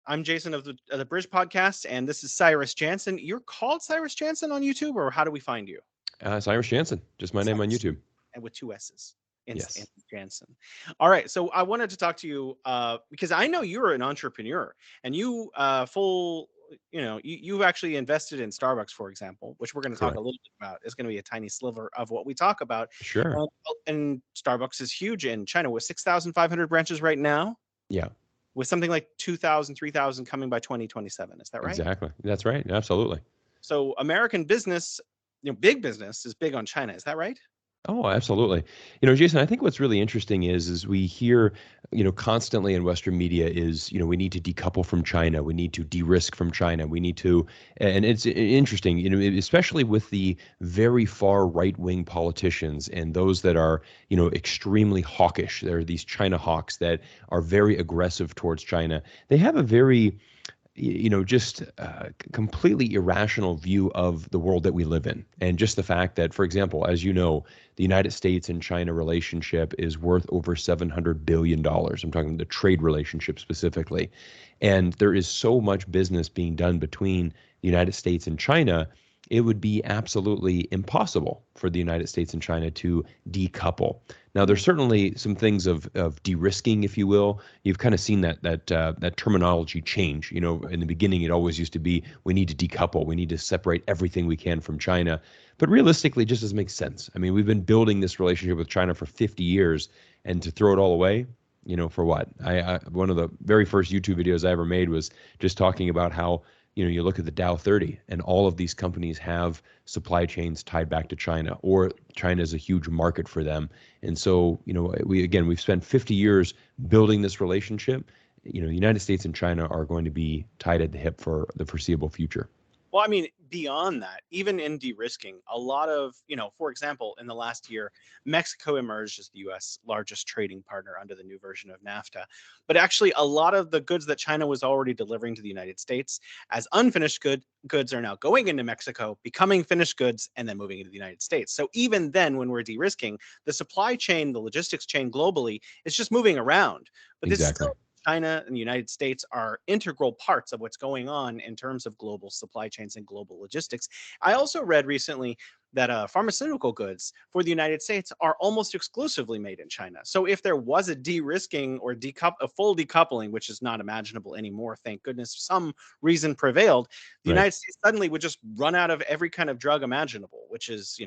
I'm Jason of the Bridge Podcast, and this is Cyrus Janssen. You're called Cyrus Janssen on YouTube, or how do we find you? Cyrus Janssen, just my name on Cyrus, YouTube. and with two S's in Yes. Janssen. All right, so I wanted to talk to you because I know you're an entrepreneur, and you full. You've actually invested in Starbucks, for example, which we're going to talk a Correct. little bit about. It's going to be a tiny sliver of what we talk about. Sure. And Starbucks is huge in China with 6,500 branches right now, Yeah, with something like 2,000, 3,000 coming by 2027. Is that right? exactly. That's right. Absolutely. So American business, big business is big on China. Is that right? Oh, absolutely. Jason, I think what's really interesting is we hear, constantly in Western media is, we need to decouple from China. We need to de-risk from China. We need to, and it's interesting, especially with the very far right-wing politicians and those that are, extremely hawkish. There are these China hawks that are very aggressive towards China. They have a very just completely irrational view of the world that we live in. And just the fact that, for example, as you know, the United States and China relationship is worth over $700 billion. I'm talking the trade relationship specifically. And there is so much business being done between the United States and China. It would be absolutely impossible for the United States and China to decouple. Now, there's Mm. certainly some things of de-risking, if you will. You've kind of seen that terminology change. In the beginning, it always used to be we need to decouple, we need to separate everything we can from China. But realistically, it just doesn't make sense. I mean, we've been building this relationship with China for 50 years, and to throw it all away, for what? One of the very first YouTube videos I ever made was just talking about how you look at the Dow 30 and all of these companies have supply chains tied back to China, or China is a huge market for them. And so, we've spent 50 years building this relationship. The United States and China are going to be tied at the hip for the foreseeable future. Well, I mean, beyond that, even in de-risking, a lot of, for example, in the last year, Mexico emerged as the US largest trading partner under the new version of NAFTA. But actually, a lot of the goods that China was already delivering to the United States as unfinished goods are now going into Mexico, becoming finished goods, and then moving into the United States. So even then, when we're de-risking, the supply chain, the logistics chain globally is just moving around. But this Exactly. still China and the United States are integral parts of what's going on in terms of global supply chains and global logistics. I also read recently that pharmaceutical goods for the United States are almost exclusively made in China. So if there was a de-risking or a full decoupling, which is not imaginable anymore, thank goodness some reason prevailed, the Right. United States suddenly would just run out of every kind of drug imaginable, which is,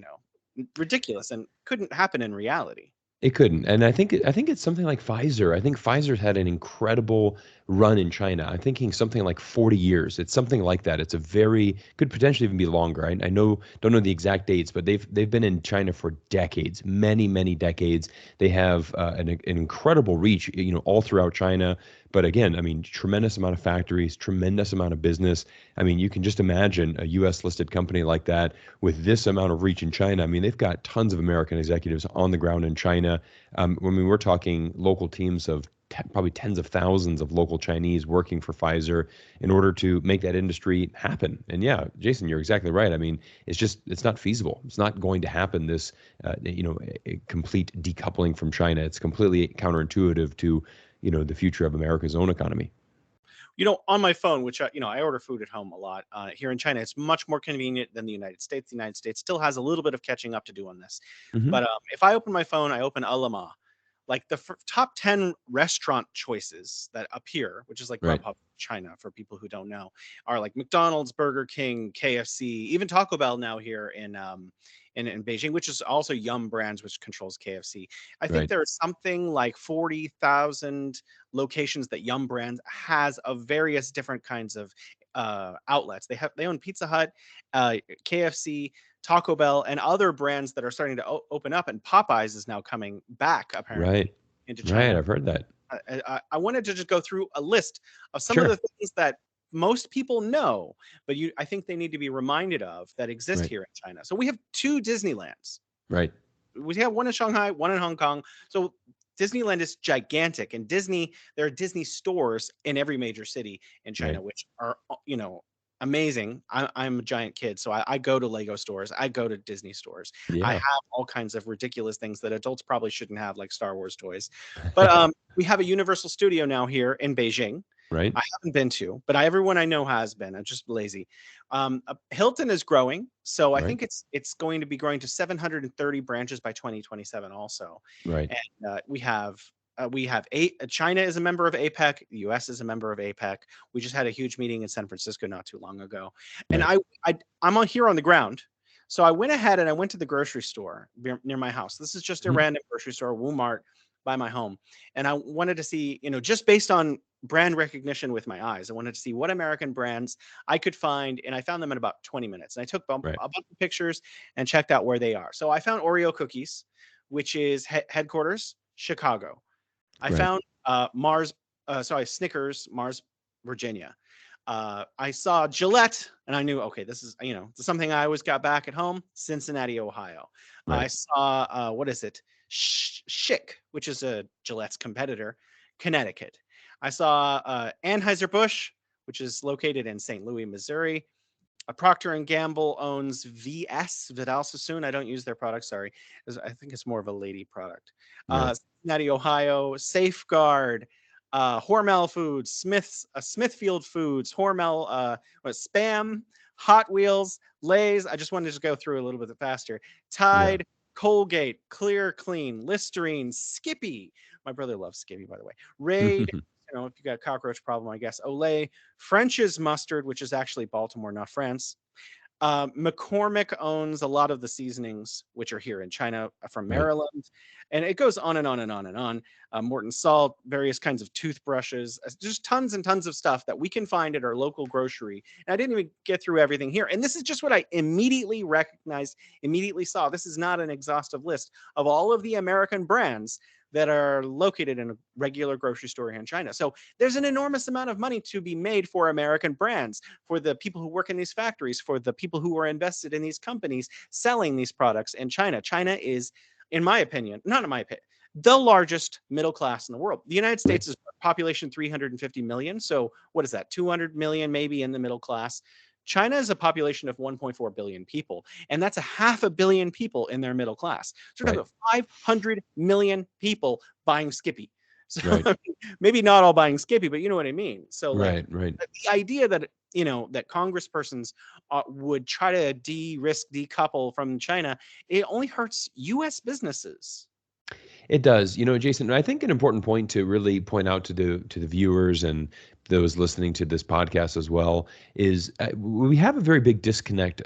ridiculous and couldn't happen in reality. It couldn't, and I think it's something like Pfizer. I think Pfizer's had an incredible run in China. I'm thinking something like 40 years. It's something like that. It's a very could potentially even be longer. I know don't know the exact dates, but they've been in China for decades, many decades. They have an incredible reach, all throughout China. But again, I mean, tremendous amount of factories, tremendous amount of business. I mean, you can just imagine a U.S. listed company like that with this amount of reach in China. I mean, they've got tons of American executives on the ground in China. When we're talking local teams of probably tens of thousands of local Chinese working for Pfizer in order to make that industry happen. And yeah, Jason, you're exactly right. I mean, it's not feasible. It's not going to happen. This, a complete decoupling from China. It's completely counterintuitive to, the future of America's own economy. On my phone, which I order food at home a lot here in China, it's much more convenient than the United States. The United States still has a little bit of catching up to do on this. Hmm. But if I open my phone, I open Alama, like the top 10 restaurant choices that appear, which is like Right. Grubhub China for people who don't know, are like McDonald's, Burger King, KFC, even Taco Bell now here in Beijing, which is also Yum Brands, which controls KFC. I think Right. there is something like 40,000 locations that Yum Brands has of various different kinds of outlets. They own Pizza Hut, KFC, Taco Bell, and other brands that are starting to open up. And Popeyes is now coming back apparently Right. into Right. China. I've heard that. I wanted to just go through a list of some of Sure. the things that most people know, but I think they need to be reminded of that exist Right. here in China. So we have two Disneylands. Right. We have one in Shanghai, one in Hong Kong. So Disneyland is gigantic, and there are Disney stores in every major city in Right. China, which are amazing. I'm a giant kid, so I go to Lego stores, I go to Disney stores. I Yeah. have all kinds of ridiculous things that adults probably shouldn't have, like Star Wars toys. But we have a Universal Studio now here in Beijing. Right. I haven't been to, but everyone I know has been. I'm just lazy. Hilton is growing, so I Right. think it's going to be growing to 730 branches by 2027 also. Right. And we have eight. China is a member of APEC. The U.S. is a member of APEC. We just had a huge meeting in San Francisco not too long ago, and Right. I'm on here on the ground. So I went ahead and I went to the grocery store near my house. This is just a Mhm. random grocery store, Walmart, by my home, and I wanted to see, just based on brand recognition with my eyes. I wanted to see what American brands I could find, and I found them in about 20 minutes. And I took a Right. bunch of pictures and checked out where they are. So I found Oreo cookies, which is headquarters Chicago. I Right. found Snickers, Mars, Virginia. I saw Gillette, and I knew, okay, this is something I always got back at home, Cincinnati, Ohio. I Right. saw what is it, Schick, which is a Gillette's competitor, Connecticut. I saw Anheuser-Busch, which is located in St. Louis, Missouri. Procter and Gamble owns VS, Vidal Sassoon. I don't use their product. Sorry, I think it's more of a lady product. Right. Cincinnati, Ohio. Safeguard, Hormel Foods, Smithfield Foods, Hormel, Spam, Hot Wheels, Lay's. I just wanted to go through a little bit faster. Yeah. Tide, Colgate, Clear Clean, Listerine, Skippy. My brother loves Skippy, by the way. Raid. If you got a cockroach problem, I guess. Olay, French's Mustard, which is actually Baltimore, not France. McCormick owns a lot of the seasonings, which are here in China from Right. Maryland. And it goes on and on and on and on. Morton Salt, various kinds of toothbrushes, just tons and tons of stuff that we can find at our local grocery. And I didn't even get through everything here. And this is just what I immediately recognized, immediately saw. This is not an exhaustive list of all of the American brands that are located in a regular grocery store here in China. So there's an enormous amount of money to be made for American brands, for the people who work in these factories, for the people who are invested in these companies selling these products in China. China is, in my opinion, not in my opinion, the largest middle class in the world. The United Right. States is population 350 million. So what is that? 200 million maybe in the middle class. China is a population of 1.4 billion people, and that's a half a billion people in their middle class. So we're talking Right. about 500 million people buying Skippy. So Right. maybe not all buying Skippy, but you know what I mean. So like Right. Right. the idea that that congresspersons would try to decouple from China, it only hurts U.S. businesses. It does. Jason, I think an important point to really point out to the viewers and those listening to this podcast as well is we have a very big disconnect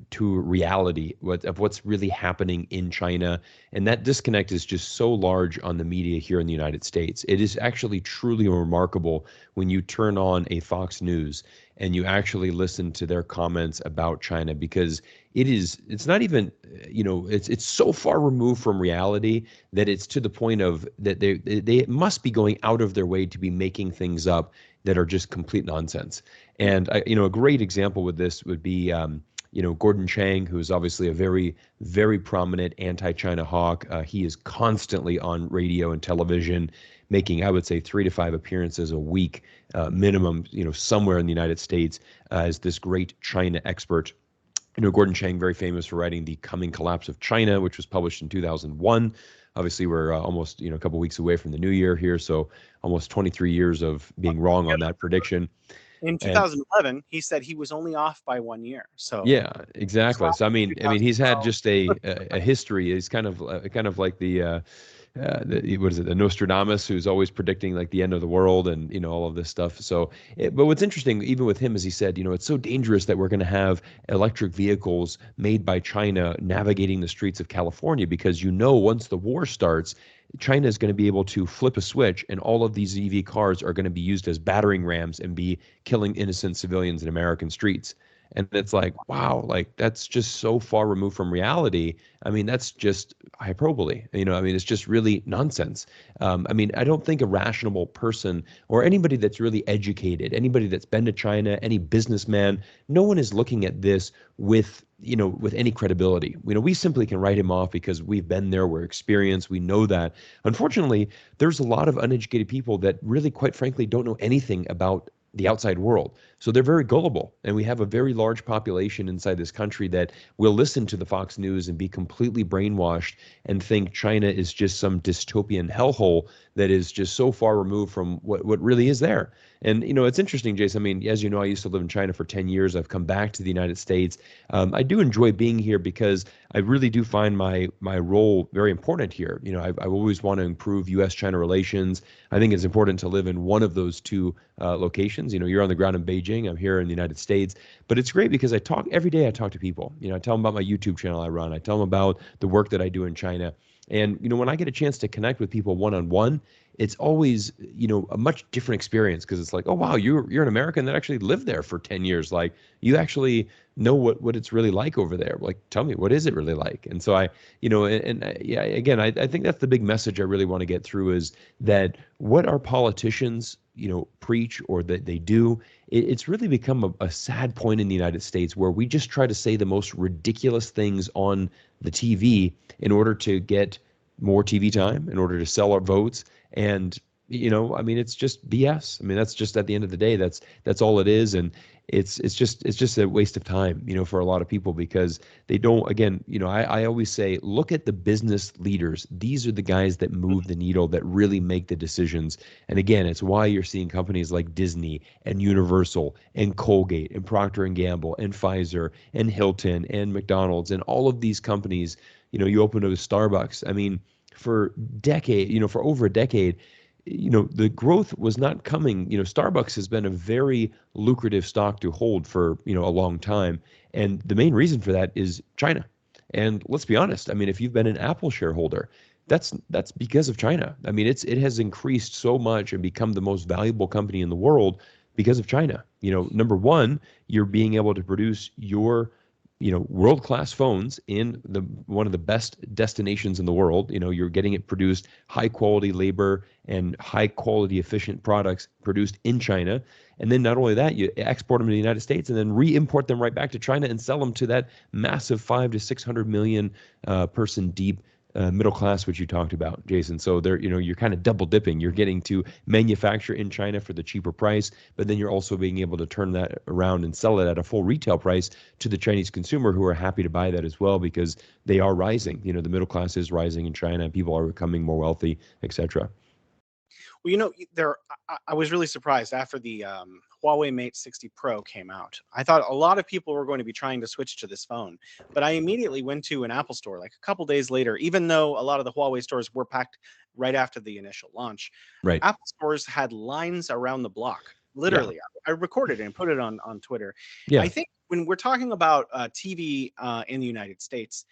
to reality of what's really happening in China, and that disconnect is just so large on the media here in the United States. It is actually truly remarkable when you turn on a Fox News and you actually listen to their comments about China, because it's not even it's so far removed from reality that it's to the point of that they must be going out of their way to be making things up that are just complete nonsense. And a great example with this would be Gordon Chang, who is obviously a very, very prominent anti-China hawk. He is constantly on radio and television, making, I would say, 3 to 5 appearances a week minimum, somewhere in the United States as this great China expert. Gordon Chang, very famous for writing The Coming Collapse of China, which was published in 2001. Obviously, we're almost a couple weeks away from the new year here, so almost 23 years of being wrong on that prediction. In And 2011, he said he was only off by 1 year. So yeah, exactly. So I mean, he's had just a history. He's kind of like the what is it, the Nostradamus, who's always predicting like the end of the world and all of this stuff. So, but what's interesting, even with him, is he said, it's so dangerous that we're going to have electric vehicles made by China navigating the streets of California, because once the war starts, China is going to be able to flip a switch, and all of these EV cars are going to be used as battering rams and be killing innocent civilians in American streets. And it's like, wow, like that's just so far removed from reality. I mean, that's just hyperbole. I mean, it's just really nonsense. I mean, I don't think a rational person or anybody that's really educated, anybody that's been to China, any businessman, no one is looking at this with any credibility. We simply can write him off because we've been there, we're experienced, we know that. Unfortunately, there's a lot of uneducated people that really, quite frankly, don't know anything about the outside world. So they're very gullible. And we have a very large population inside this country that will listen to the Fox News and be completely brainwashed and think China is just some dystopian hellhole that is just so far removed from what really is there. And, it's interesting, Jason. I mean, as you know, I used to live in China for 10 years. I've come back to the United States. I do enjoy being here because I really do find my role very important here. I always want to improve U.S.-China relations. I think it's important to live in one of those two locations. You're on the ground in Beijing. I'm here in the United States. But it's great because every day I talk to people. I tell them about my YouTube channel I run. I tell them about the work that I do in China. And when I get a chance to connect with people one on one, it's always a much different experience because it's like, oh wow, you're an American that actually lived there for 10 years. Like you actually know what it's really like over there. Like tell me, what is it really like? And so yeah, again, I think that's the big message I really want to get through is that what our politicians preach or that they do, it's really become a sad point in the United States where we just try to say the most ridiculous things on the TV in order to get more TV time, in order to sell our votes. And I mean, it's just BS. I mean, that's just at the end of the day, that's all it is. And it's just a waste of time, for a lot of people because they don't, again, I always say, look at the business leaders. These are the guys that move the needle, that really make the decisions. And again, it's why you're seeing companies like Disney and Universal and Colgate and Procter and Gamble and Pfizer and Hilton and McDonald's and all of these companies. You open up a Starbucks. I mean, for over a decade, the growth was not coming. Starbucks has been a very lucrative stock to hold for, a long time. And the main reason for that is China. And let's be honest, I mean, if you've been an Apple shareholder, that's because of China. I mean, it has increased so much and become the most valuable company in the world because of China. Number one, you're being able to produce your world-class phones in one of the best destinations in the world. You're getting it produced, high quality labor and high quality efficient products produced in China. And then not only that, you export them to the United States and then re-import them right back to China and sell them to that massive 5 to 600 million person deep middle class, which you talked about, Jason. So there, you're kind of double dipping. You're getting to manufacture in China for the cheaper price, but then you're also being able to turn that around and sell it at a full retail price to the Chinese consumer who are happy to buy that as well because they are rising. The middle class is rising in China. People are becoming more wealthy, etc. Well, I was really surprised after the Huawei Mate 60 Pro came out. I thought a lot of people were going to be trying to switch to this phone, but I immediately went to an Apple store like a couple days later, even though a lot of the Huawei stores were packed right after the initial launch. Right. Apple stores had lines around the block. Yeah. Literally, I recorded it and put it on Twitter. I Yeah. think when we're talking about TV in the United States,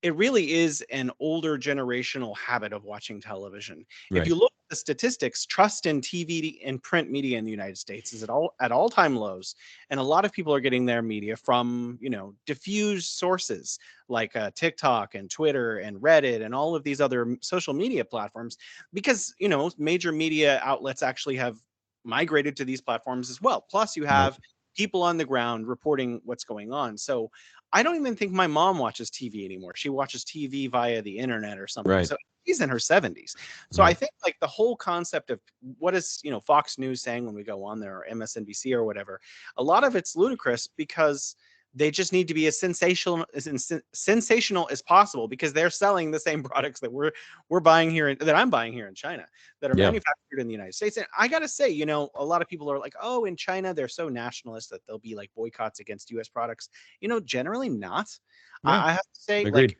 it really is an older generational habit of watching television. If Right. you look at the statistics, trust in TV and print media in the United States is at all-time lows, and a lot of people are getting their media from, diffused sources like TikTok and Twitter and Reddit and all of these other social media platforms because, major media outlets actually have migrated to these platforms as well. Plus, you Right. have people on the ground reporting what's going on. So I don't even think my mom watches TV anymore. She watches TV via the internet or something. Right. So she's in her 70s. So I Right. think like the whole concept of what is, Fox News saying when we go on there or MSNBC or whatever, a lot of it's ludicrous because they just need to be as sensational as possible because they're selling the same products that we're buying here that I'm buying here in China that are Yeah. manufactured in the United States. And I got to say, a lot of people are like, oh, in China, they're so nationalist that there'll be like boycotts against US products. Generally not. Yeah. I have to say, Agreed. like,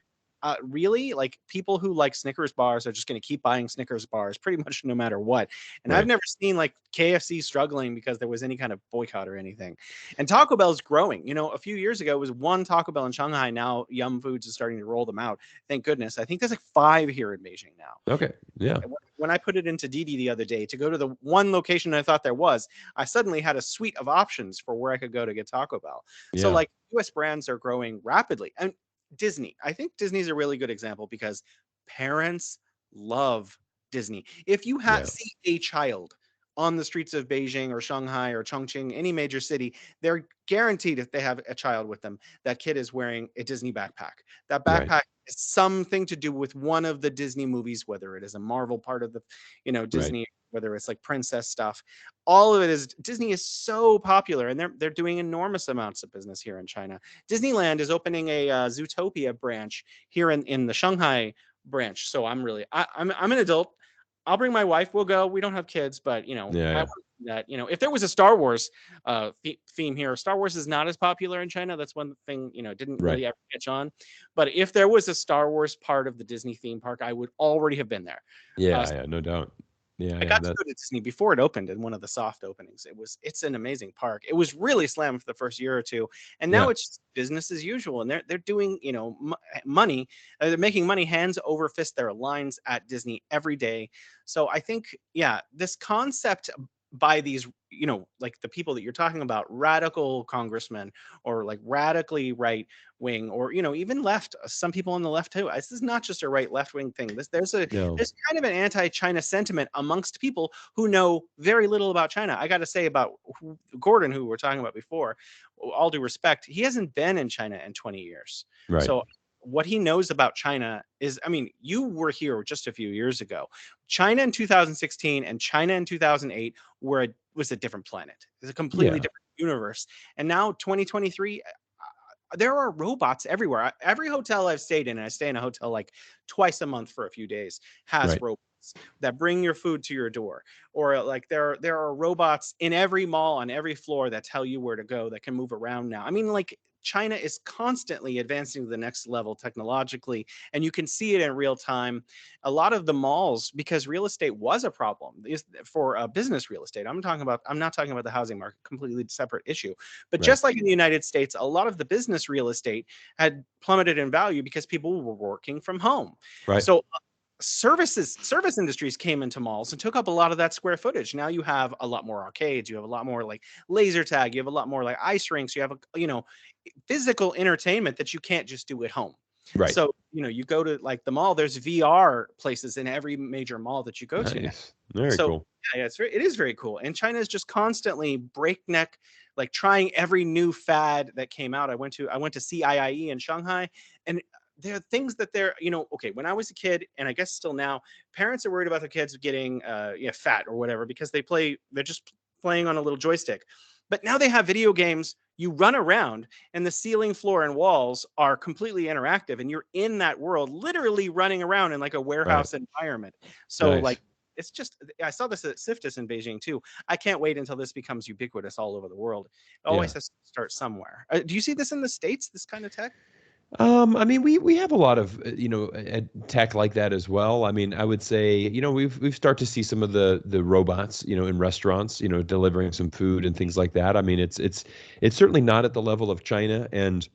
really, like people who like Snickers bars are just going to keep buying Snickers bars pretty much no matter what. And I've Right. never seen like KFC struggling because there was any kind of boycott or anything. And Taco Bell's growing. A few years ago it was one Taco Bell in Shanghai. Now Yum Foods is starting to roll them out. Thank goodness. I think there's like 5 here in Beijing now. Okay. Yeah. When I put it into Didi the other day to go to the one location I thought there was, I suddenly had a suite of options for where I could go to get Taco Bell. So Yeah. like US brands are growing rapidly. And Disney, I think Disney's a really good example because parents love Disney. If you Yeah. see a child on the streets of Beijing or Shanghai or Chongqing, any major city, they're guaranteed if they have a child with them, that kid is wearing a Disney backpack. That Right. backpack is something to do with one of the Disney movies, whether it is a Marvel part of the, Right. Disney, whether it's like princess stuff. All of it is Disney is so popular, and they're doing enormous amounts of business here in China. Disneyland is opening a Zootopia branch here in the Shanghai branch. So I'm an adult. I'll bring my wife. We'll go. We don't have kids, but Yeah. I Yeah. want that. If there was a Star Wars theme here, Star Wars is not as popular in China. That's one thing didn't Right. really ever catch on. But if there was a Star Wars part of the Disney theme park, I would already have been there. Yeah. Yeah. No doubt. I Yeah. got to That. go to Disney before it opened in one of the soft openings. It's an amazing park. It was really slammed for the first year or two, and now Yeah. it's just business as usual. And they're doing money. They're making money hands over fist. There are lines at Disney every day. So I think this concept by these like the people that you're talking about, radical congressmen or like radically right wing, or even left, some people on the left too. This is not just a right left wing thing. No. There's kind of an anti-China sentiment amongst people who know very little about China. I got to say about Gordon, who we were talking about before, all due respect, he hasn't been in China in 20 years. Right. So what he knows about China is, I mean, you were here just a few years ago. China in 2016 and China in 2008 was a different planet. It's a completely Yeah. different universe. And now 2023, there are robots everywhere. Every hotel I've stayed in, and I stay in a hotel like twice a month for a few days, has Right. robots that bring your food to your door. Or like there are robots in every mall on every floor that tell you where to go, that can move around now. I mean, like China is constantly advancing to the next level technologically, and you can see it in real time. A lot of the malls, because real estate was a problem, is for business real estate. I'm not talking about the housing market, completely separate issue. But Right. just like in the United States, a lot of the business real estate had plummeted in value because people were working from home. Right. So service industries came into malls and took up a lot of that square footage. Now you have a lot more arcades, you have a lot more like laser tag, you have a lot more like ice rinks, you have physical entertainment that you can't just do at home. Right. So you go to like the mall, there's VR places in every major mall that you go to now. Nice. Very So cool. it is very cool. And China is just constantly breakneck, like trying every new fad that came out. I went to CIIE in Shanghai, and there are things that okay, when I was a kid, and I guess still now, parents are worried about their kids getting fat or whatever, because they're just playing on a little joystick. But now they have video games. You run around, and the ceiling, floor, and walls are completely interactive, and you're in that world, literally running around in like a Right. warehouse environment. So like, Nice. it's just, I saw this at Siftis in Beijing too. I can't wait until this becomes ubiquitous all over the world. It Yeah. always has to start somewhere. Do you see this in the States, this kind of tech? I mean, we have a lot of tech like that as well. I mean, I would say we've started to see some of the robots in restaurants delivering some food and things like that. I mean, it's certainly not at the level of China, and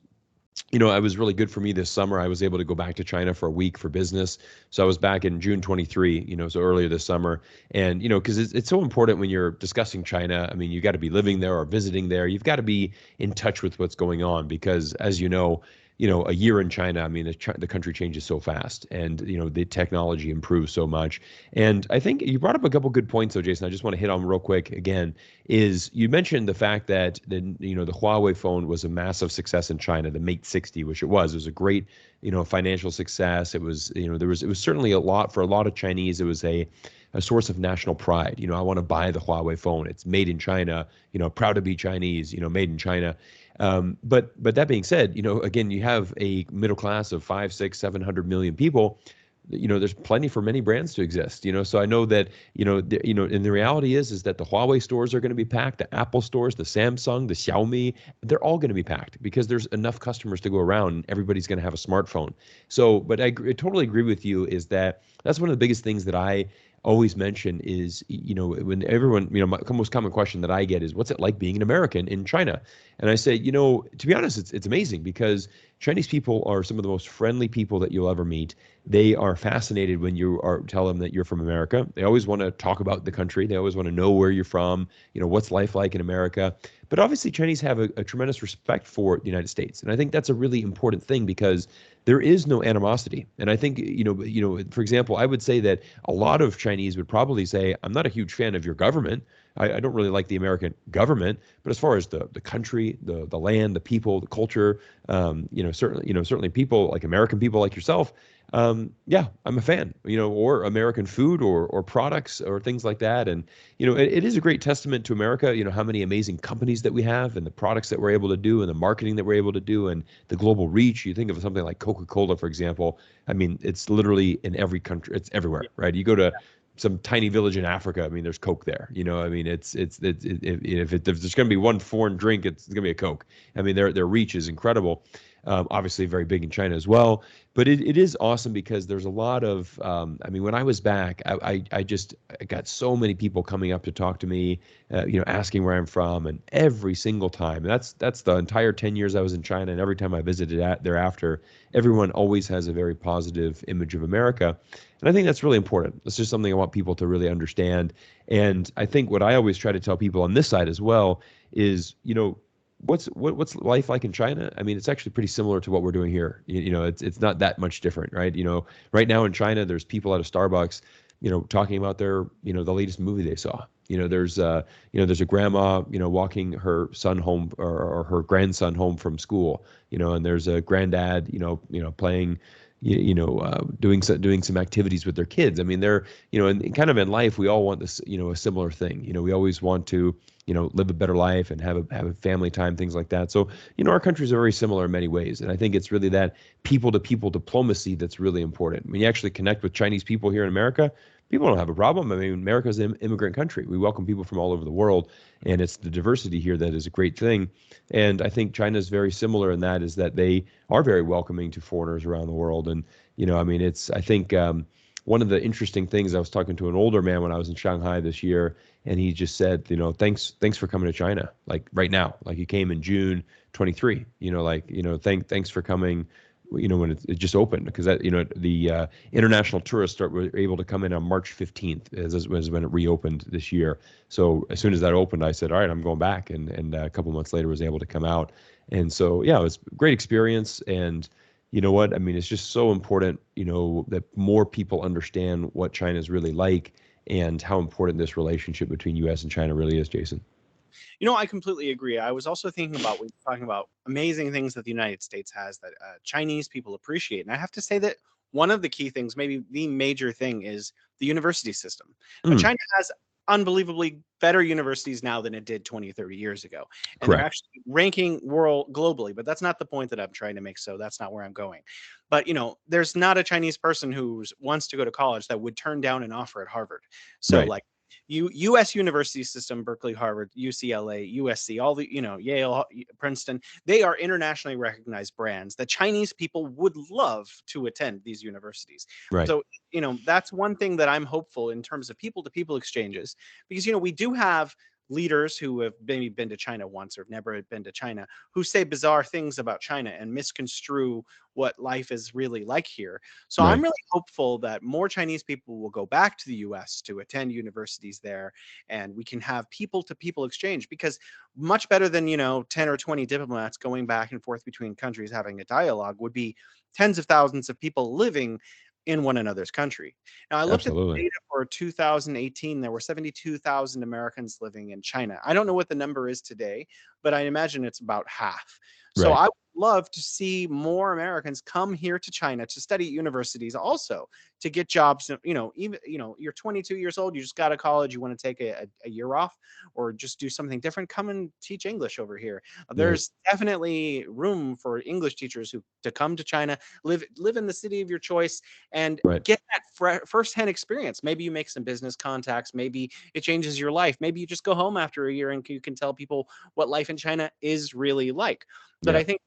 it was really good for me this summer. I was able to go back to China for a week for business. So I was back in June 23, so earlier this summer. And, because it's so important when you're discussing China. I mean, you got to be living there or visiting there. You've got to be in touch with what's going on because, as a year in China, I mean, the country changes so fast and, the technology improves so much. And I think you brought up a couple good points, though, Jason. I just want to hit on real quick again, is you mentioned the fact that the Huawei phone was a massive success in China, the Mate 60, which it was. It was a great, financial success. It was, it was certainly for a lot of Chinese, it was a source of national pride. I want to buy the Huawei phone. It's made in China, proud to be Chinese, made in China. But that being said, again, you have a middle class of 5, 6, 700 million people. There's plenty for many brands to exist. So I know that and the reality is that the Huawei stores are going to be packed, the Apple stores, the Samsung, the Xiaomi, they're all going to be packed because there's enough customers to go around and everybody's going to have a smartphone. So, but I totally agree with you is that's one of the biggest things that I always mention is, when everyone, my most common question that I get is, what's it like being an American in China? And I say, to be honest, it's amazing because Chinese people are some of the most friendly people that you'll ever meet. They are fascinated when you are tell them that you're from America. They always want to talk about the country. They always want to know where you're from, what's life like in America. But obviously Chinese have a tremendous respect for the United States. And I think that's a really important thing because there is no animosity. And I think, for example, I would say that a lot of Chinese would probably say, I'm not a huge fan of your government. I don't really like the American government, but as far as the country, the land, the people, the culture, certainly people like American people like yourself, yeah, I'm a fan, or American food or products or things like that. And, it is a great testament to America, how many amazing companies that we have and the products that we're able to do and the marketing that we're able to do and the global reach. You think of something like Coca-Cola, for example. I mean, it's literally in every country. It's everywhere, right? You go to some tiny village in Africa. I mean, there's Coke there. I mean, if there's going to be one foreign drink, it's going to be a Coke. I mean, their reach is incredible. Obviously, very big in China as well. But it is awesome because there's a lot of. I mean, when I was back, I got so many people coming up to talk to me, asking where I'm from, and every single time. And that's the entire 10 years I was in China, and every time I visited thereafter, everyone always has a very positive image of America. And I think that's really important. It's just something I want people to really understand. And I think what I always try to tell people on this side as well is, what's life like in China? I mean, it's actually pretty similar to what we're doing here. It's not that much different, right? Right now in China, there's people at a Starbucks, talking about their, the latest movie they saw. There's a grandma, walking her son home or her grandson home from school, and there's a granddad, playing, doing some activities with their kids. I mean, they're, and kind of in life, we all want this, a similar thing. We always want to, live a better life and have a family time, things like that. So, our countries are very similar in many ways. And I think it's really that people to people diplomacy that's really important. When you actually connect with Chinese people here in America, people don't have a problem. I mean, America's an immigrant country. We welcome people from all over the world, and it's the diversity here that is a great thing. And I think China is very similar in that, is that they are very welcoming to foreigners around the world. And, I mean, I think one of the interesting things, I was talking to an older man when I was in Shanghai this year, and he just said, thanks for coming to China, like right now, like he came in June 23, thanks for coming, when it just opened, because that, the international tourists were able to come in on March 15th, as when it reopened this year. So as soon as that opened, I said, all right, I'm going back, and a couple months later was able to come out. And so, yeah, it was a great experience. And you know what? I mean, it's just so important, that more people understand what China is really like and how important this relationship between U.S. and China really is, Jason. I completely agree. I was also thinking about, we were talking about amazing things that the United States has that Chinese people appreciate. And I have to say that one of the key things, maybe the major thing, is the university system. Mm, China has unbelievably better universities now than it did 20, 30 years ago. And they're correct. actually ranking world globally, but that's not the point that I'm trying to make. So that's not where I'm going. But, there's not a Chinese person who wants to go to college that would turn down an offer at Harvard. So Right. like, U.S. university system, Berkeley, Harvard, UCLA, USC, all the, Yale, Princeton, they are internationally recognized brands that Chinese people would love to attend these universities. Right. So, that's one thing that I'm hopeful in terms of people to people exchanges, because, we do have leaders who have maybe been to China once or have never been to China, who say bizarre things about China and misconstrue what life is really like here. So I'm Right. really hopeful that more Chinese people will go back to the US to attend universities there, and we can have people to people exchange, because much better than, 10 or 20 diplomats going back and forth between countries having a dialogue would be tens of thousands of people living in one another's country. Now, I looked at the Absolutely. data for 2018. There were 72,000 Americans living in China. I don't know what the number is today, but I imagine it's about half. So Right. I would love to see more Americans come here to China to study at universities, also to get jobs. Even, you're 22 years old, you just got out of college, you want to take a year off or just do something different, come and teach English over here. Right. There's definitely room for English teachers to come to China, live in the city of your choice, and Right. get that firsthand experience. Maybe you make some business contacts. Maybe it changes your life. Maybe you just go home after a year and you can tell people what life in China is really like. But Yeah. I think,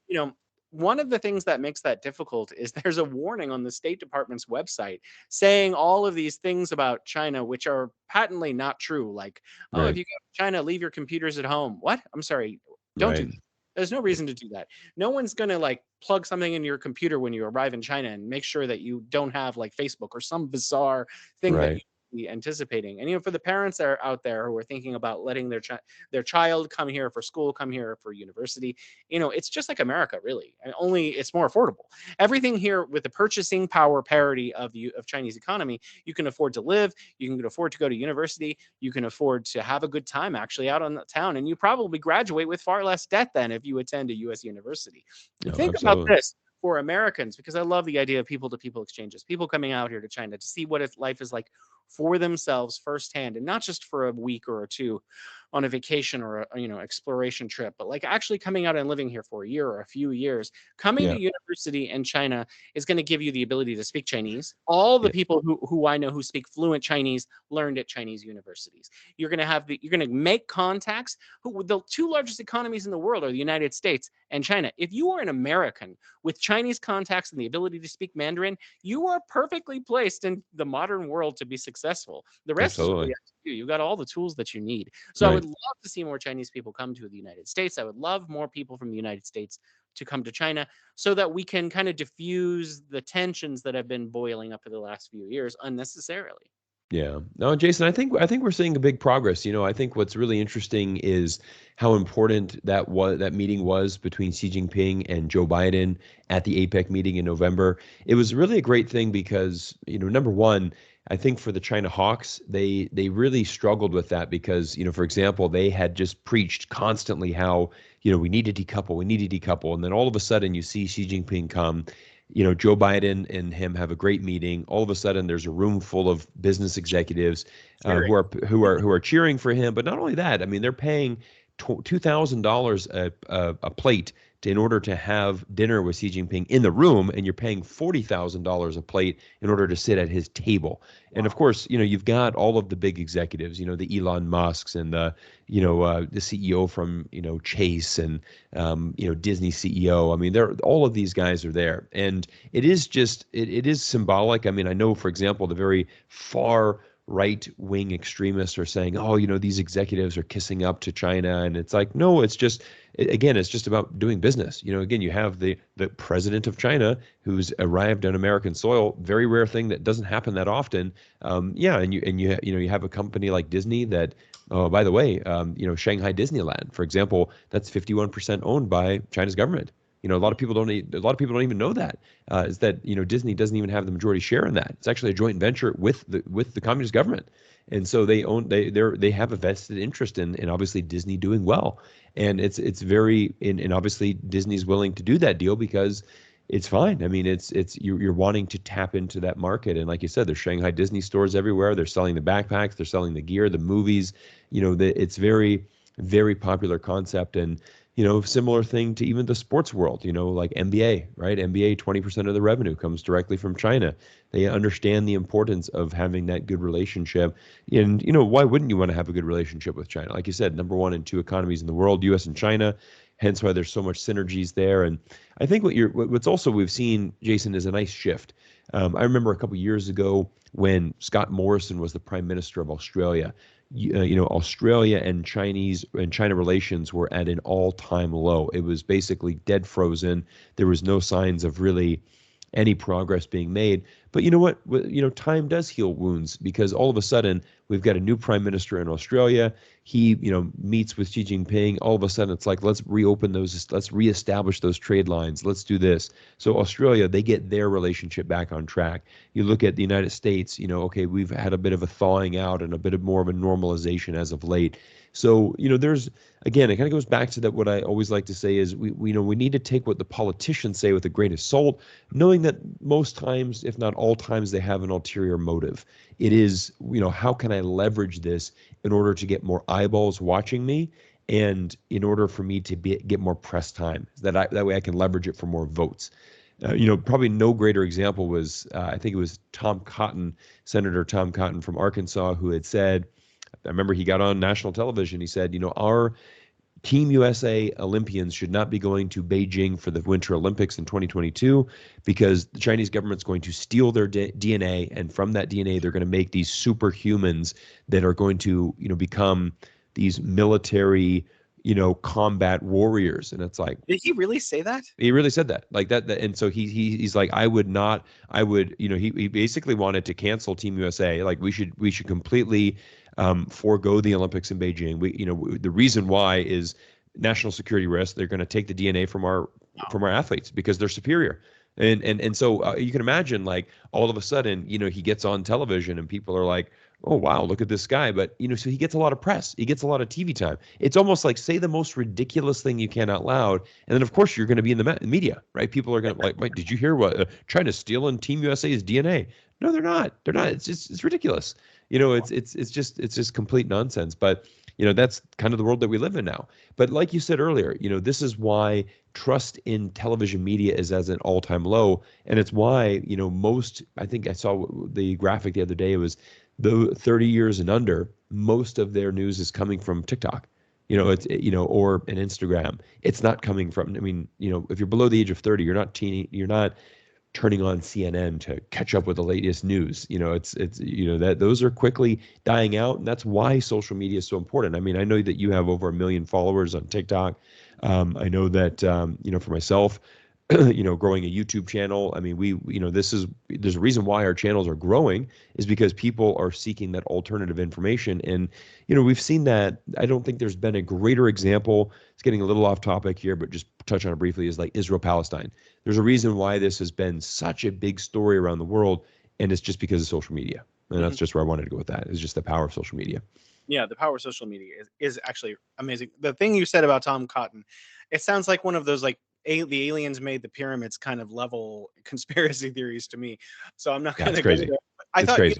one of the things that makes that difficult is there's a warning on the State Department's website saying all of these things about China, which are patently not true. Like, oh, if Right. you go to China, leave your computers at home. What? I'm sorry. Don't do Right. that. There's no reason to do that. No one's going to like plug something in your computer when you arrive in China and make sure that you don't have like Facebook or some bizarre thing that you Right. be anticipating. And for the parents that are out there who are thinking about letting their child come here for school, come here for university, it's just like America, really. And only it's more affordable. Everything here with the purchasing power parity of Chinese economy, you can afford to live, you can afford to go to university, you can afford to have a good time actually out on the town, and you probably graduate with far less debt than if you attend a US university. No, Think about absolutely. this for Americans, because I love the idea of people to people exchanges, people coming out here to China to see what life is like for themselves firsthand, and not just for a week or two on a vacation or exploration trip, but like actually coming out and living here for a year or a few years. Coming to Yeah. university in China is going to give you the ability to speak Chinese. All the Yeah. people who I know who speak fluent Chinese learned at Chinese universities. You're going to make contacts. The two largest economies in the world are the United States and China. If you are an American with Chinese contacts and the ability to speak Mandarin, you are perfectly placed in the modern world to be successful. The rest is really Absolutely. up to you. You got all the tools that you need. So I Right. would love to see more Chinese people come to the United States. I would love more people from the United States to come to China so that we can kind of diffuse the tensions that have been boiling up for the last few years unnecessarily. Yeah. No, Jason, I think we're seeing a big progress. I think what's really interesting is how important that meeting was between Xi Jinping and Joe Biden at the APEC meeting in November. It was really a great thing because, number one, I think for the China hawks, they really struggled with that because, for example, they had just preached constantly how, we need to decouple, we need to decouple. And then all of a sudden you see Xi Jinping come. Joe Biden and him have a great meeting. All of a sudden, there's a room full of business executives who Cheering. are cheering for him. But not only that, I mean, they're paying $2,000 a plate in order to have dinner with Xi Jinping in the room, and you're paying $40,000 a plate in order to sit at his table. And of Wow. course, you've got all of the big executives, the Elon Musks and the CEO from Chase and Disney CEO. I mean, they're all of these guys are there, and it is just it is symbolic. I mean, I know, for example, the very far right wing extremists are saying, oh, these executives are kissing up to China, and it's like, no, it's just again, it's just about doing business. Again, you have the president of China who's arrived on American soil, very rare thing that doesn't happen that often. Yeah, and you have a company like Disney that. Oh, by the way, Shanghai Disneyland, for example, that's 51% owned by China's government. A lot of people don't even know that. Is that Disney doesn't even have the majority share in that. It's actually a joint venture with the communist government, and so they have a vested interest in obviously Disney doing well, and it's very and obviously Disney's willing to do that deal because it's fine. I mean, it's you're wanting to tap into that market, and like you said, there's Shanghai Disney stores everywhere. They're selling the backpacks, they're selling the gear, the movies. It's very popular concept, and similar thing to even the sports world, like NBA, right? NBA, 20% of the revenue comes directly from China. They understand the importance of having that good relationship. And, why wouldn't you want to have a good relationship with China? Like you said, number one and two economies in the world, US and China, hence why there's so much synergies there. And I think what's also we've seen, Jason, is a nice shift. I remember a couple years ago when Scott Morrison was the Prime Minister of Australia. Australia and China relations were at an all-time low. It was basically dead frozen. There was no signs of really any progress being made. But you know what? Time does heal wounds because all of a sudden we've got a new prime minister in Australia. He, meets with Xi Jinping. All of a sudden it's like, let's reopen those, let's reestablish those trade lines. Let's do this. So Australia, they get their relationship back on track. You look at the United States, okay, we've had a bit of a thawing out and a bit of more of a normalization as of late. So, there's again, it kind of goes back to that. What I always like to say is we need to take what the politicians say with a grain of salt, knowing that most times, if not all times, they have an ulterior motive. It is, how can I leverage this in order to get more eyeballs watching me, and in order for me to get more press time, that way I can leverage it for more votes. Probably no greater example was I think it was Tom Cotton, Senator Tom Cotton from Arkansas, who had said, I remember he got on national television. He said, our Team USA Olympians should not be going to Beijing for the Winter Olympics in 2022 because the Chinese government's going to steal their DNA, and from that DNA, they're going to make these superhumans that are going to, become these military, combat warriors. And it's like, Did he really say that? he really said that, like that, and so he's like, I would not, I would, he basically wanted to cancel Team USA. Like we should completely forego the Olympics in Beijing. The reason why is national security risk. They're going to take the DNA from our athletes because they're superior. And so you can imagine, like, all of a sudden, he gets on television and people are like, oh wow, look at this guy. But so he gets a lot of press, he gets a lot of TV time. It's almost like, say the most ridiculous thing you can out loud, and then of course you're going to be in the media, right? People are going to like, wait, did you hear what China's stealing Team USA's DNA? No, they're not. They're not. It's ridiculous. It's just complete nonsense. But that's kind of the world that we live in now. But like you said earlier, this is why trust in television media is at an all-time low, and it's why most. I think I saw the graphic the other day. It was the 30 years and under. Most of their news is coming from TikTok. Or an Instagram. It's not coming from. I mean, if you're below the age of 30, you're not turning on CNN to catch up with the latest news. It's that those are quickly dying out, and that's why social media is so important. I mean, I know that you have over 1 million followers on TikTok. I know that for myself, growing a YouTube channel. I mean, there's a reason why our channels are growing, is because people are seeking that alternative information. And, we've seen that. I don't think there's been a greater example. It's getting a little off topic here, but just touch on it briefly, is like Israel-Palestine. There's a reason why this has been such a big story around the world, and it's just because of social media. And that's just where I wanted to go with that. It's just the power of social media. Yeah, the power of social media is actually amazing. The thing you said about Tom Cotton, it sounds like one of those, like, the aliens made the pyramids kind of level conspiracy theories to me. So I'm not Yeah, going it's to go crazy. there. I It's thought, crazy.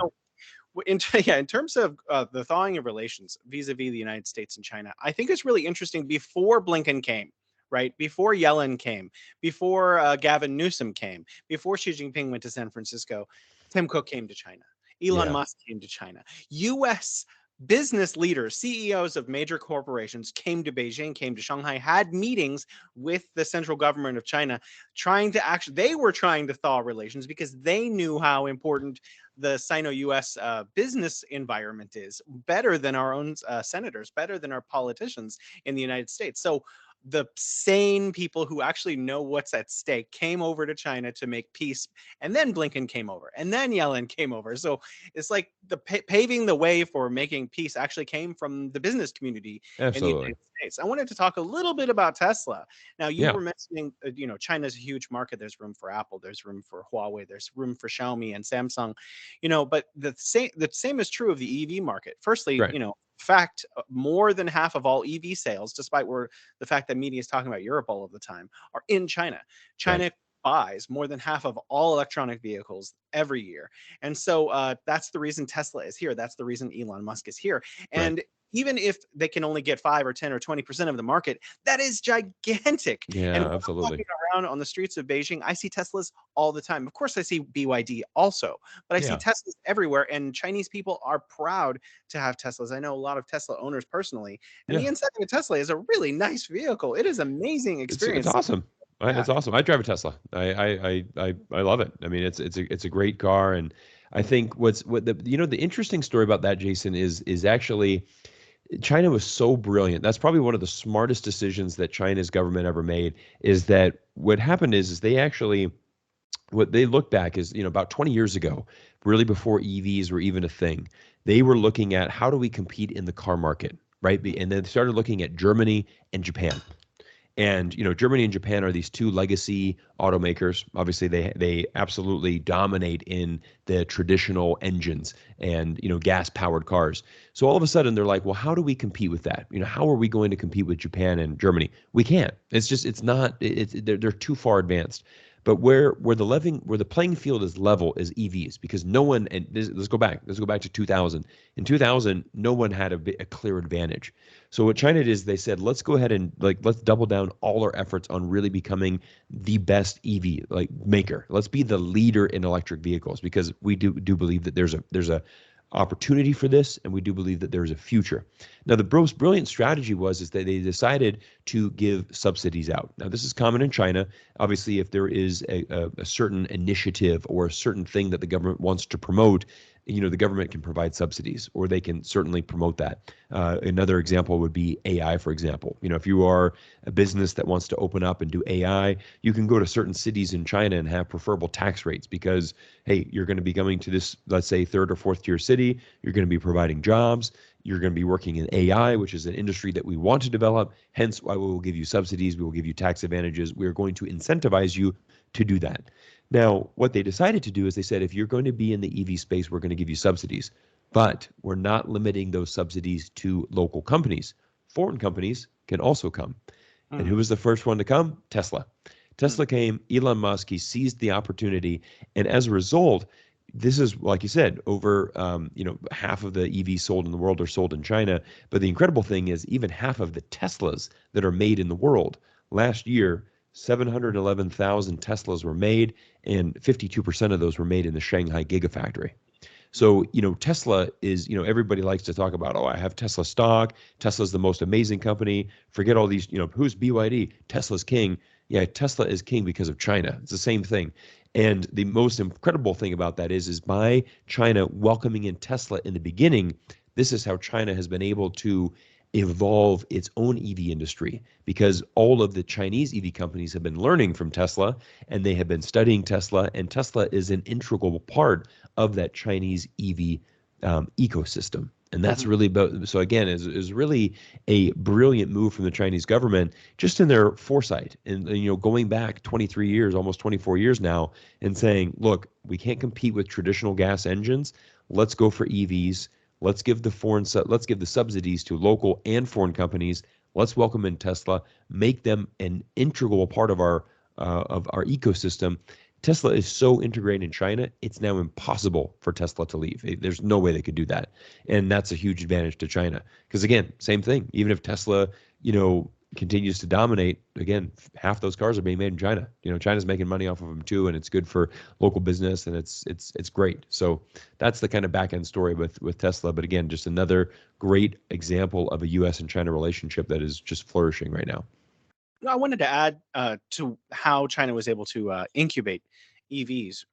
in terms of the thawing of relations vis-a-vis the United States and China, I think it's really interesting. Before Blinken came, right? Before Yellen came, before Gavin Newsom came, before Xi Jinping went to San Francisco, Tim Cook came to China. Elon Yeah. Musk came to China. U.S. business leaders, CEOs of major corporations came to Beijing, came to Shanghai, had meetings with the central government of China, they were trying to thaw relations because they knew how important the Sino-US business environment is, better than our own senators, better than our politicians in the United States. So the sane people who actually know what's at stake came over to China to make peace, and then Blinken came over, and then Yellen came over. So it's like the paving the way for making peace actually came from the business community in the Absolutely. United States. I wanted to talk a little bit about Tesla. Now, you Yeah. were mentioning, China's a huge market. There's room for Apple, there's room for Huawei, there's room for Xiaomi and Samsung, but the same is true of the EV market. Firstly, Right. fact, more than half of all EV sales, despite the fact that media is talking about Europe all of the time, are in China. Right. China buys more than half of all electronic vehicles every year. And so that's the reason Tesla is here. That's the reason Elon Musk is here. Right. And even if they can only get 5 or 10 or 20% of the market, that is gigantic. And Yeah. when I'm Absolutely. walking around on the streets of Beijing, I see Teslas all the time. Of course, I see BYD also, but I see Yeah. Teslas everywhere. And Chinese people are proud to have Teslas. I know a lot of Tesla owners personally, and the Yeah. inside of a Tesla is a really nice vehicle. It is amazing It's experience. awesome. Yeah. It's awesome. I drive a Tesla. I love it. I mean, it's a great car. And I think the interesting story about that, Jason, is actually China was so brilliant. That's probably one of the smartest decisions that China's government ever made. Is that what happened is they actually, what they look back is, about 20 years ago, really before EVs were even a thing, they were looking at how do we compete in the car market, right? And then they started looking at Germany and Japan. And Germany and Japan are these two legacy automakers. Obviously, they absolutely dominate in the traditional engines and gas powered cars. So all of a sudden they're like, well, how do we compete with that? How are we going to compete with Japan and Germany? We can't. It's not. They're too far advanced. But where the playing field is level is EVs, because no one, and let's go back. Let's go back to 2000. In 2000, no one had a clear advantage. So what China did is they said, let's go ahead and let's double down all our efforts on really becoming the best EV maker. Let's be the leader in electric vehicles, because we do believe that there's a opportunity for this, and we do believe that there's a future. Now, the brilliant strategy is that they decided to give subsidies out. Now, this is common in China. Obviously, if there is a certain initiative or a certain thing that the government wants to promote, the government can provide subsidies, or they can certainly promote that. Another example would be AI, for example. If you are a business that wants to open up and do AI, you can go to certain cities in China and have preferable tax rates because, hey, you're going to be coming to this, let's say, third or fourth tier city. You're going to be providing jobs. You're going to be working in AI, which is an industry that we want to develop. Hence, why we will give you subsidies. We will give you tax advantages. We are going to incentivize you to do that. Now, what they decided to do is they said, if you're going to be in the EV space, we're going to give you subsidies, but we're not limiting those subsidies to local companies. Foreign companies can also come. And Mm, who was the first one to come? Tesla. mm, Tesla came, Elon Musk, he seized the opportunity. And as a result, this is, like you said, over half of the EVs sold in the world are sold in China. But the incredible thing is even half of the Teslas that are made in the world last year, 711,000 Teslas were made, and 52% of those were made in the Shanghai Gigafactory. mm. So, Tesla is, everybody likes to talk about, oh, I have Tesla stock. Tesla's the most amazing company. Forget all these, who's BYD? Tesla's king. Yeah, Tesla is king because of China. It's the same thing. And the most incredible thing about that is by China welcoming in Tesla in the beginning, this is how China has been able to evolve its own EV industry because all of the Chinese EV companies have been learning from Tesla and they have been studying Tesla, and Tesla is an integral part of that Chinese EV ecosystem. And that's Mhm. really about, so again, is really a brilliant move from the Chinese government, just in their foresight and, going back 23 years, almost 24 years now, and saying, look, we can't compete with traditional gas engines. Let's go for EVs. Let's give the subsidies to local and foreign companies. Let's welcome in Tesla, make them an integral part of our ecosystem. Tesla is so integrated in China, it's now impossible for Tesla to leave. There's no way they could do that. And that's a huge advantage to China. Because again, same thing. Even if Tesla, continues to dominate, again, half those cars are being made in China. China's making money off of them too, and it's good for local business, and it's great. So that's the kind of back end story with Tesla. But again, just another great example of a US and China relationship that is just flourishing right now. No, I wanted to add to how China was able to incubate EVs.